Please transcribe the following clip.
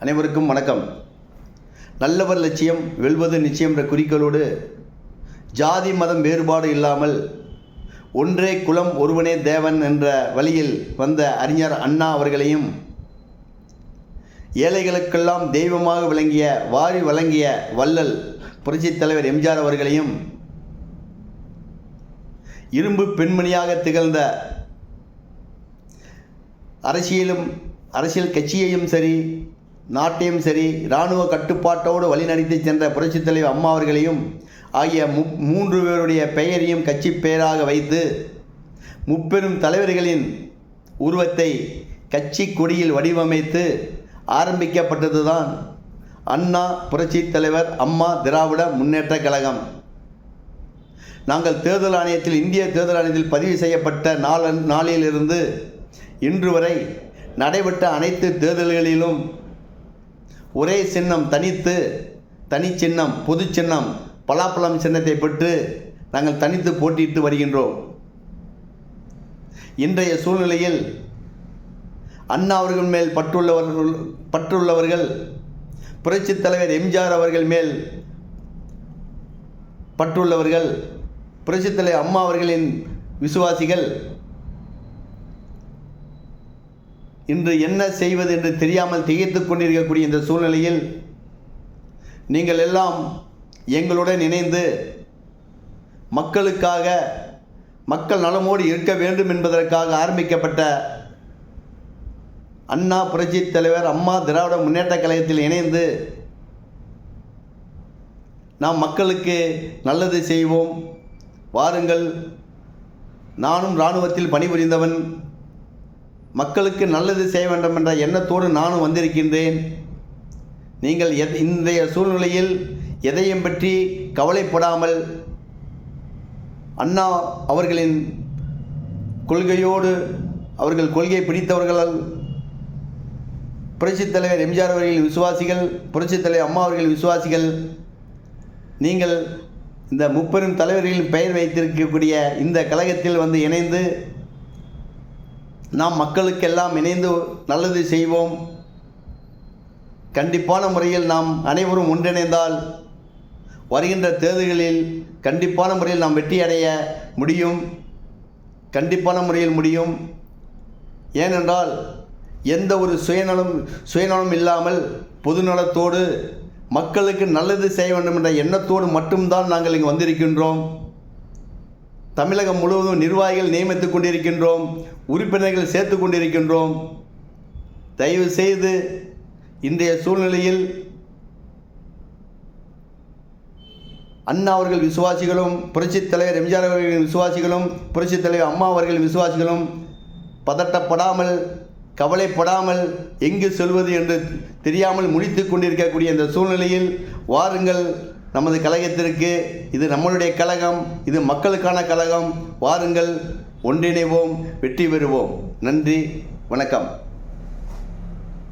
அனைவருக்கும் வணக்கம். நல்லவர் லட்சியம் வெல்வது நிச்சயம் என்ற குறிக்கோளோடு ஜாதி மதம் வேறுபாடு இல்லாமல் ஒன்றே குலம் ஒருவனே தேவன் என்ற வழியில் வந்த அறிஞர் அண்ணா அவர்களையும், ஏழைகளுக்கெல்லாம் தெய்வமாக விளங்கிய வாரி வழங்கிய வள்ளல் புரட்சித் தலைவர் எம்ஜிஆர் அவர்களையும், இரும்பு பெண்மணியாக திகழ்ந்த அரசியல் கட்சியையும் சரி நாட்டையும் சரி இராணுவ கட்டுப்பாட்டோடு வழிநடத்தி சென்ற புரட்சித் தலைவர் அம்மா அவர்களையும் ஆகிய மூன்று பேருடைய பெயரையும் கட்சி பெயராக வைத்து முப்பெரும் தலைவர்களின் உருவத்தை கட்சி கொடியில் வடிவமைத்து ஆரம்பிக்கப்பட்டதுதான் அண்ணா புரட்சித் தலைவர் அம்மா திராவிட முன்னேற்றக் கழகம். நாங்கள் தேர்தல் ஆணையத்தில் இந்திய தேர்தல் ஆணையத்தில் பதிவு செய்யப்பட்ட நாளிலிருந்து இன்று வரை நடைபெற்ற அனைத்து தேர்தல்களிலும் ஒரே சின்னம் தனி சின்னம் பொது சின்னம் பலாப்பழம் சின்னத்தை பெற்று நாங்கள் தனித்து போட்டியிட்டு வருகின்றோம். இன்றைய சூழ்நிலையில் அண்ணா அவர்கள் மேல் பற்றுள்ளவர்கள் புரட்சித் தலைவர் எம்ஜிஆர் அவர்கள் மேல் பற்றுள்ளவர்கள், புரட்சித் தலைவர் அம்மா அவர்களின் விசுவாசிகள் இன்று என்ன செய்வது என்று தெரியாமல் திகைத்து கொண்டிருக்கக்கூடிய இந்த சூழ்நிலையில் நீங்கள் எல்லாம் எங்களுடன் இணைந்து மக்களுக்காக, மக்கள் நலமோடு இருக்க வேண்டும் என்பதற்காக ஆரம்பிக்கப்பட்ட அண்ணா புரட்சித் தலைவர் அம்மா திராவிட முன்னேற்றக் கழகத்தில் இணைந்து நாம் மக்களுக்கு நல்லது செய்வோம். வாருங்கள். நானும் இராணுவத்தில் பணிபுரிந்தவன், மக்களுக்கு நல்லது செய்ய வேண்டும் என்ற எண்ணத்தோடு நானும் வந்திருக்கின்றேன். நீங்கள் இன்றைய சூழ்நிலையில் எதையும் பற்றி கவலைப்படாமல் அண்ணா அவர்களின் கொள்கையோடு, அவர்கள் கொள்கையை பிடித்தவர்கள் புரட்சித் தலைவர் எம்ஜிஆர் அவர்களின் விசுவாசிகள், புரட்சித் தலைவர் அம்மா அவர்களின் விசுவாசிகள், நீங்கள் இந்த முப்பெரும் தலைவர்களின் பெயர் வைத்திருக்கக்கூடிய இந்த கழகத்தில் வந்து இணைந்து நாம் மக்களுக்கெல்லாம் இணைந்து நல்லது செய்வோம். கண்டிப்பான முறையில் நாம் அனைவரும் ஒன்றிணைந்தால் வருகின்ற தேர்தல்களில் கண்டிப்பான முறையில் நாம் வெற்றி அடைய முடியும். கண்டிப்பான முறையில் முடியும். ஏனென்றால் எந்த ஒரு சுயநலம் இல்லாமல் பொதுநலத்தோடு மக்களுக்கு நல்லது செய்ய வேண்டும் என்ற எண்ணத்தோடு மட்டும்தான் நாங்கள் இங்கு வந்திருக்கின்றோம். தமிழகம் முழுவதும் நிர்வாகிகள் நியமித்துக் கொண்டிருக்கின்றோம், உறுப்பினர்கள் சேர்த்து கொண்டிருக்கின்றோம். தயவு செய்து இன்றைய சூழ்நிலையில் அண்ணா அவர்கள் விசுவாசிகளும், புரட்சித் தலைவர் எம்ஜிஆர் அவர்களின் விசுவாசிகளும், புரட்சித் தலைவர் அம்மா அவர்களின் விசுவாசிகளும் பதட்டப்படாமல், கவலைப்படாமல் எங்கு செல்வது என்று தெரியாமல் முடித்து கொண்டிருக்கக்கூடிய இந்த சூழ்நிலையில் வாருங்கள் நமது கழகத்திற்கு. இது நம்மளுடைய கழகம், இது மக்களுக்கான கழகம். வாருங்கள், ஒன்றிணைவோம், வெற்றி பெறுவோம். நன்றி, வணக்கம்.